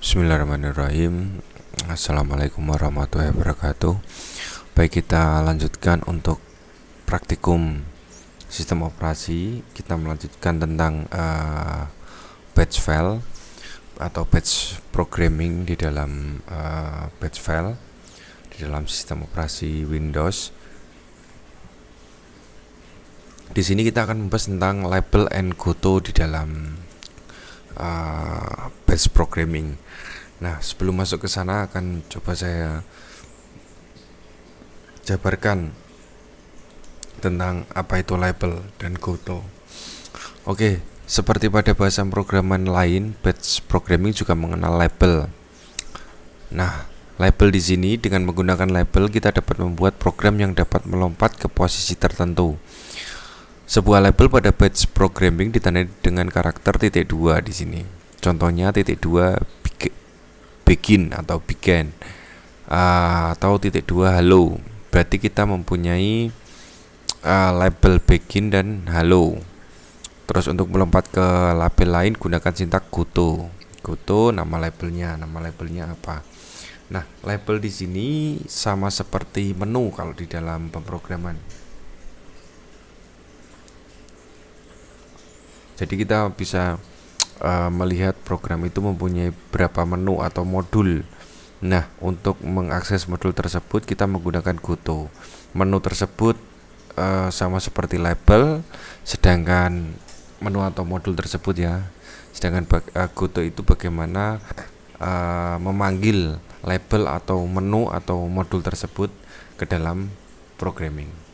Bismillahirrahmanirrahim. Assalamualaikum warahmatullahi wabarakatuh. Baik, kita lanjutkan untuk praktikum sistem operasi. Kita melanjutkan tentang batch file atau batch programming di dalam batch file di dalam sistem operasi Windows. Di sini kita akan membahas tentang label and goto di dalam batch programming. Nah, sebelum masuk ke sana akan coba saya jabarkan tentang apa itu label dan goto. Oke, seperti pada bahasa programan lain, batch programming juga mengenal label. Nah, label di sini dengan menggunakan label kita dapat membuat program yang dapat melompat ke posisi tertentu. Sebuah label pada batch programming ditandai dengan karakter titik 2 di sini. Contohnya titik 2 begin atau began, atau titik 2 hello. Berarti kita mempunyai label begin dan hello. Terus untuk melompat ke label lain gunakan sintak goto. Goto nama labelnya apa? Nah, label di sini sama seperti menu kalau di dalam pemrograman. Jadi kita bisa melihat program itu mempunyai berapa menu atau modul. Nah, untuk mengakses modul tersebut kita menggunakan goto. Menu tersebut sama seperti label, sedangkan menu atau modul tersebut ya. Sedangkan goto itu bagaimana memanggil label atau menu atau modul tersebut ke dalam programming.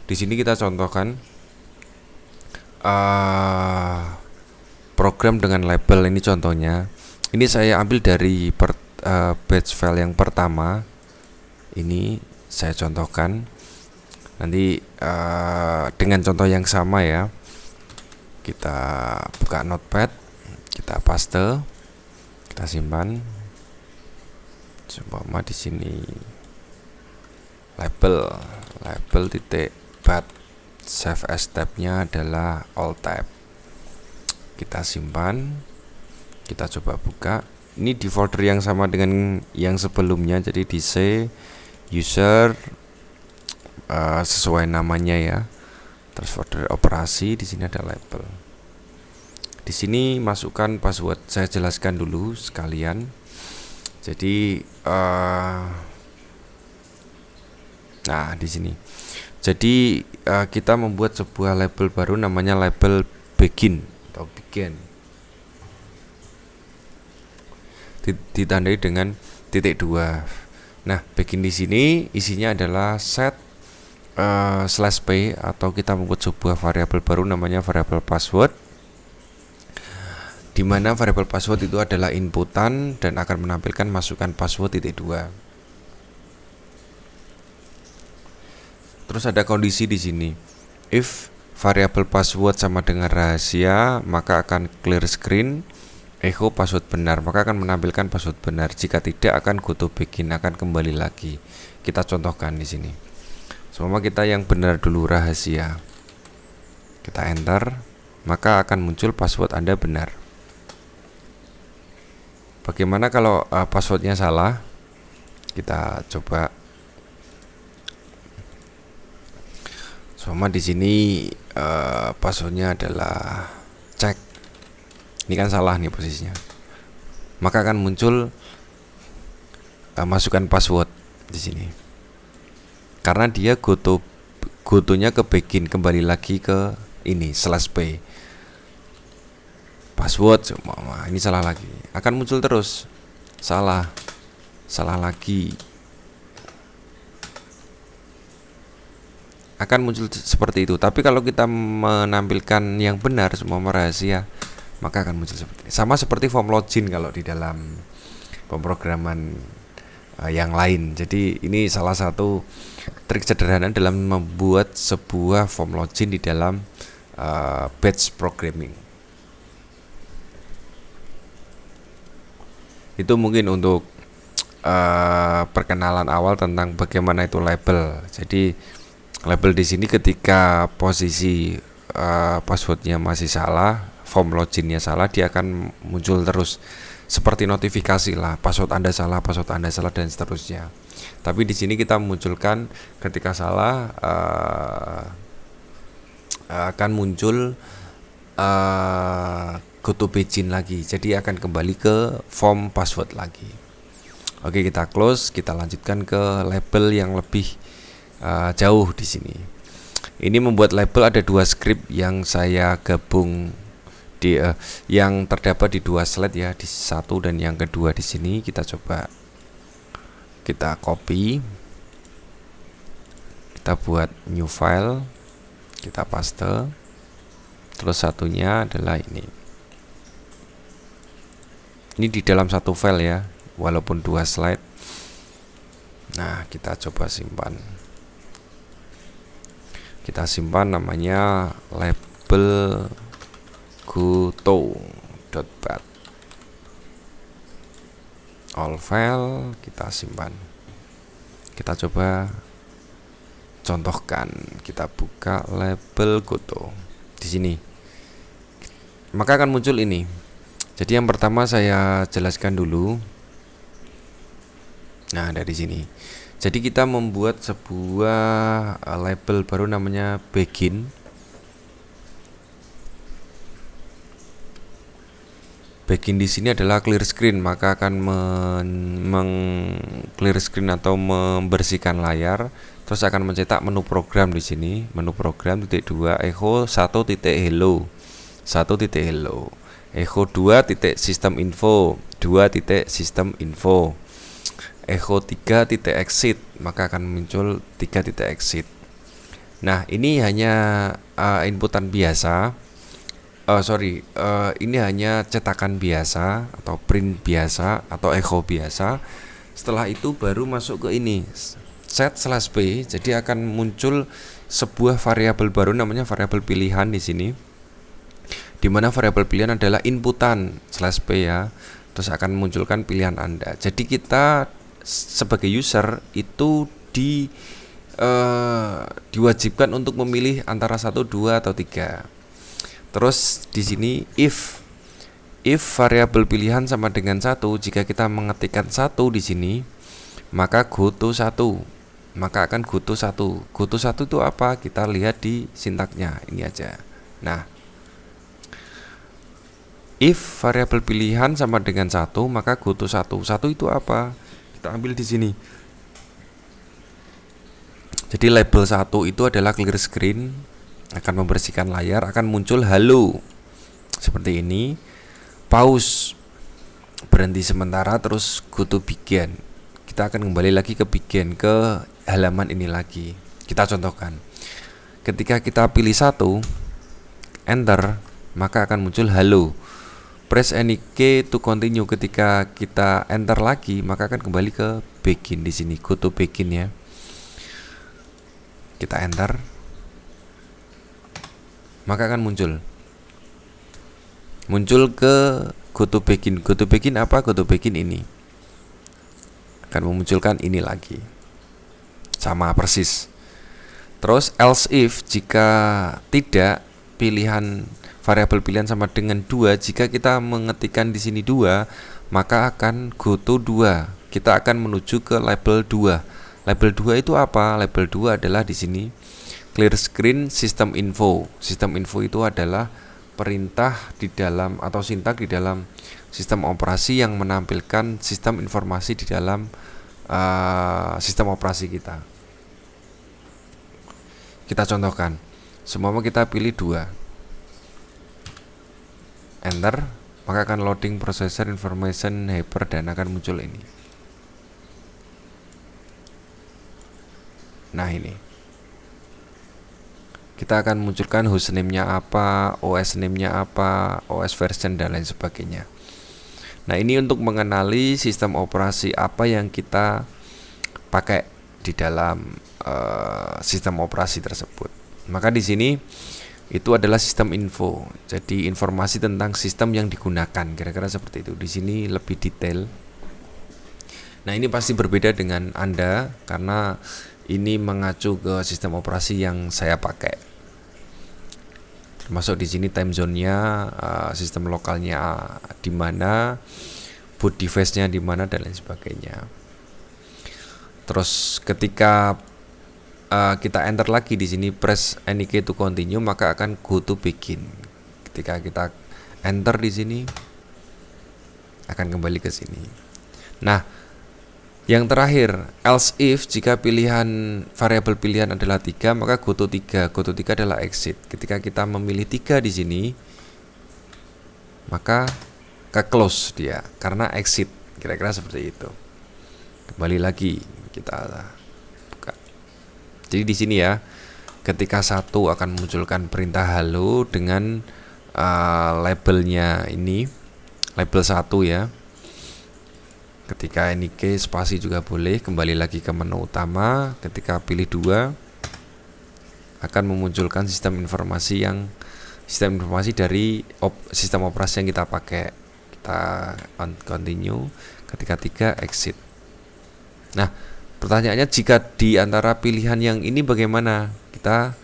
Di sini kita contohkan program dengan label. Ini contohnya. Ini saya ambil dari batch file yang pertama. Ini saya contohkan. Nanti dengan contoh yang sama ya. Kita buka notepad, kita paste, kita simpan. Coba di sini label titik bat, save as tab-nya adalah all tab. Kita simpan, kita coba buka. Ini di folder yang sama dengan yang sebelumnya, jadi di C user sesuai namanya ya. Terus folder operasi, di sini ada label. Di sini masukkan password. Saya jelaskan dulu sekalian. Jadi nah, di sini. Jadi kita membuat sebuah label baru namanya label begin atau begin. Ditandai dengan titik 2. Nah, begin di sini isinya adalah set /p atau kita membuat sebuah variabel baru namanya variabel password, di mana variabel password itu adalah inputan dan akan menampilkan masukan password titik 2. Terus ada kondisi di sini. If variabel password sama dengan rahasia, maka akan clear screen, echo password benar, maka akan menampilkan password benar. Jika tidak, akan goto begin, akan kembali lagi. Kita contohkan di sini. Semua kita yang benar dulu rahasia. Kita enter, maka akan muncul password Anda benar. Bagaimana kalau passwordnya salah? Kita coba. Sama di sini passwordnya adalah cek. Ini kan salah nih posisinya. Maka akan muncul masukkan password di sini. Karena dia gotonya ke begin, kembali lagi ke ini /p. Password semua. Ini salah lagi. Akan muncul terus. Salah lagi. Akan muncul seperti itu. Tapi kalau kita menampilkan yang benar semua rahasia, maka akan muncul seperti ini. Sama seperti form login kalau di dalam pemrograman yang lain. Jadi ini salah satu trik sederhana dalam membuat sebuah form login di dalam batch programming. Itu mungkin untuk perkenalan awal tentang bagaimana itu label. Jadi label di sini ketika posisi passwordnya masih salah, form loginnya salah, dia akan muncul terus seperti notifikasi lah, password Anda salah, dan seterusnya. Tapi di sini kita munculkan ketika salah akan muncul go to begin lagi, jadi akan kembali ke form password lagi. Oke, kita close, kita lanjutkan ke label yang lebih jauh di sini. Ini membuat label ada 2 script yang saya gabung di yang terdapat di 2 slide ya, di 1 dan yang kedua di sini. Kita coba kita copy, kita buat new file, kita paste, terus satunya adalah ini di dalam satu file ya, walaupun 2 slide. Nah, kita coba simpan. Kita simpan, namanya label goto.bat. All file kita simpan. Kita coba contohkan. Kita buka label goto di sini. Maka akan muncul ini. Jadi yang pertama saya jelaskan dulu. Nah, dari sini. Jadi kita membuat sebuah label baru namanya begin. Begin di sini adalah clear screen, maka akan clear screen atau membersihkan layar. Terus akan mencetak menu program di sini, menu program .2 echo 1.hello, echo 2.system info, system info, echo 3.exit, maka akan muncul 3.exit. Nah, ini hanya inputan biasa. Ini hanya cetakan biasa atau print biasa atau echo biasa. Setelah itu baru masuk ke ini set/p. Jadi akan muncul sebuah variabel baru namanya variabel pilihan di sini. Di mana variabel pilihan adalah inputan /p ya. Terus akan munculkan pilihan Anda. Jadi kita sebagai user itu diwajibkan untuk memilih antara 1, 2 atau 3. Terus di sini if variabel pilihan sama dengan 1, jika kita mengetikkan 1 di sini, maka goto 1, maka akan goto 1. Goto 1 itu apa? Kita lihat di sintaknya ini aja. Nah, if variabel pilihan sama dengan 1, maka goto 1. 1 itu apa? Kita ambil di sini. Jadi label 1 itu adalah clear screen, akan membersihkan layar, akan muncul halo seperti ini. Pause, berhenti sementara, terus go to begin. Kita akan kembali lagi ke begin, ke halaman ini lagi. Kita contohkan. Ketika kita pilih 1, enter, maka akan muncul halo. Press any key to continue. Ketika kita enter lagi, maka akan kembali ke begin di sini, go to begin ya. Kita enter, maka akan muncul ke go to begin. Go to begin apa? Go to begin ini akan memunculkan ini lagi, sama persis. Terus else if, jika tidak, pilihan variabel pilihan sama dengan 2, jika kita mengetikkan di sini 2, maka akan go to 2. Kita akan menuju ke label 2. Label 2 itu apa? Label 2 adalah di sini clear screen system info. System info itu adalah perintah di dalam atau sintak di dalam sistem operasi yang menampilkan sistem informasi di dalam sistem operasi kita. Kita contohkan. Semua kita pilih 2. Enter, maka akan loading processor information hyper dan akan muncul ini. Nah, ini kita akan munculkan hostname-nya apa, OS name-nya apa, OS version dan lain sebagainya. Nah, ini untuk mengenali sistem operasi apa yang kita pakai di dalam sistem operasi tersebut. Maka di sini itu adalah sistem info. Jadi informasi tentang sistem yang digunakan, kira-kira seperti itu. Di sini lebih detail. Nah, ini pasti berbeda dengan Anda karena ini mengacu ke sistem operasi yang saya pakai. Termasuk di sini time zone-nya, sistem lokalnya di mana, boot device-nya di mana dan lain sebagainya. Terus ketika kita enter lagi di sini press any key to continue, maka akan go to begin. Ketika kita enter di sini akan kembali ke sini. Nah, yang terakhir, else if jika pilihan variabel pilihan adalah 3, maka go to 3. Go to 3 adalah exit. Ketika kita memilih 3 di sini, maka ke close dia karena exit. Kira-kira seperti itu. Kembali lagi kita buka. Jadi di sini ya, ketika 1 akan memunculkan perintah halo dengan labelnya ini, label 1 ya. Ketika ini key spasi juga boleh. Kembali lagi ke menu utama. Ketika pilih 2 akan memunculkan sistem informasi dari sistem operasi yang kita pakai. Kita continue. Ketika 3 exit. Nah, pertanyaannya jika di antara pilihan yang ini bagaimana? Kita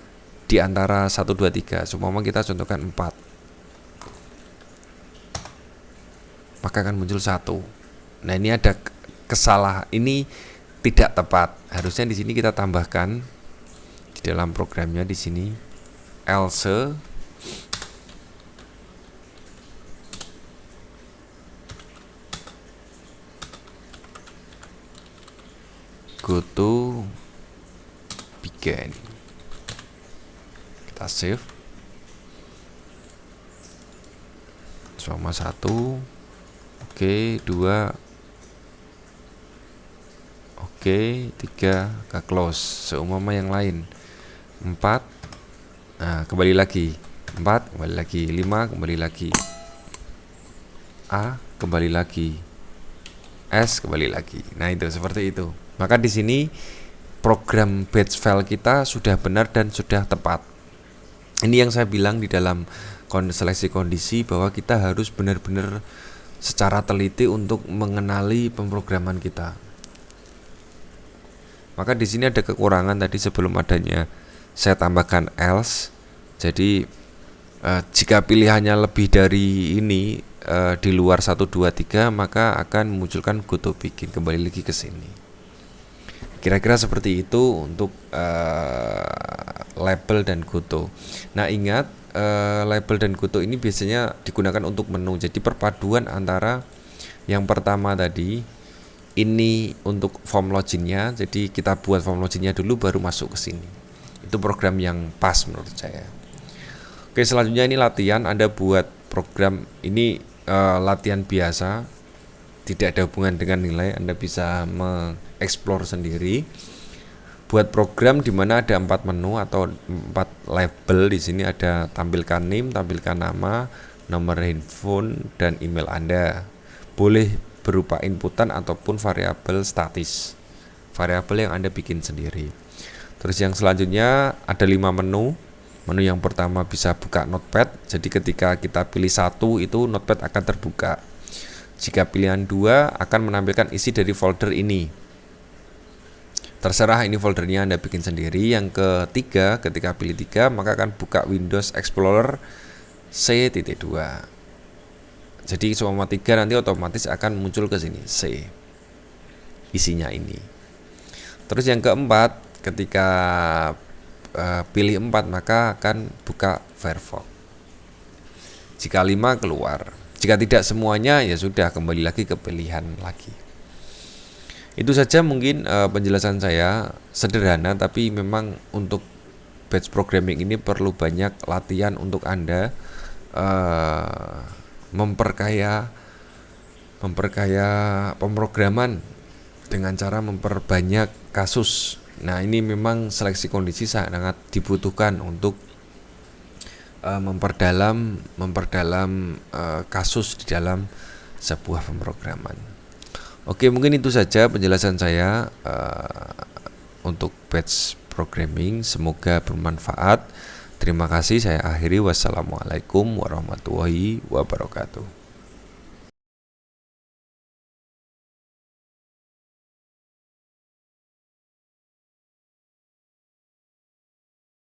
di antara 1, 2, 3. Seumpama kita contohkan 4. Maka akan muncul 1. Nah, ini ada kesalahan, ini tidak tepat. Harusnya di sini kita tambahkan di dalam programnya di sini else go to begin. Kita save. Sama 1. Oke, 2. Oke, 3 ke close. Seumpama yang lain 4. Nah, kembali lagi 4, kembali lagi 5, kembali lagi A, kembali lagi S, kembali lagi. Nah, itu seperti itu. Maka di sini program batch file kita sudah benar dan sudah tepat. Ini yang saya bilang di dalam seleksi kondisi bahwa kita harus benar-benar secara teliti untuk mengenali pemrograman kita. Maka di sini ada kekurangan tadi sebelum adanya saya tambahkan else. Jadi jika pilihannya lebih dari ini di luar 1, 2, 3, maka akan memunculkan go to begin. Kembali lagi ke sini. Kira-kira seperti itu untuk label dan go to. Nah, ingat label dan go to ini biasanya digunakan untuk menu. Jadi perpaduan antara yang pertama tadi ini untuk form loginnya, jadi kita buat form loginnya dulu baru masuk ke sini. Itu program yang pas menurut saya. Oke, selanjutnya ini latihan. Anda buat program ini latihan biasa, tidak ada hubungan dengan nilai. Anda bisa mengeksplor sendiri. Buat program di mana ada 4 menu atau 4 label. Di sini ada tampilkan name, tampilkan nama, nomor handphone, dan email Anda. Boleh berupa inputan ataupun variabel statis, variabel yang Anda bikin sendiri. Terus yang selanjutnya ada 5 menu. Menu yang pertama bisa buka notepad. Jadi ketika kita pilih 1 itu notepad akan terbuka. Jika pilihan 2 akan menampilkan isi dari folder ini. Terserah ini foldernya Anda bikin sendiri. Yang ketiga, ketika pilih 3 maka akan buka Windows Explorer C.2. Jadi semua 3 nanti otomatis akan muncul ke sini C. Isinya ini. Terus yang keempat, ketika pilih 4 maka akan buka Firefox. Jika 5 keluar. Jika tidak semuanya ya sudah kembali lagi ke pilihan lagi. Itu saja mungkin penjelasan saya, sederhana tapi memang untuk batch programming ini perlu banyak latihan untuk Anda memperkaya pemrograman dengan cara memperbanyak kasus. Nah, ini memang seleksi kondisi sangat dibutuhkan untuk memperdalam kasus di dalam sebuah pemrograman. Oke, mungkin itu saja penjelasan saya untuk batch programming. Semoga bermanfaat. Terima kasih, saya akhiri. Wassalamualaikum warahmatullahi wabarakatuh.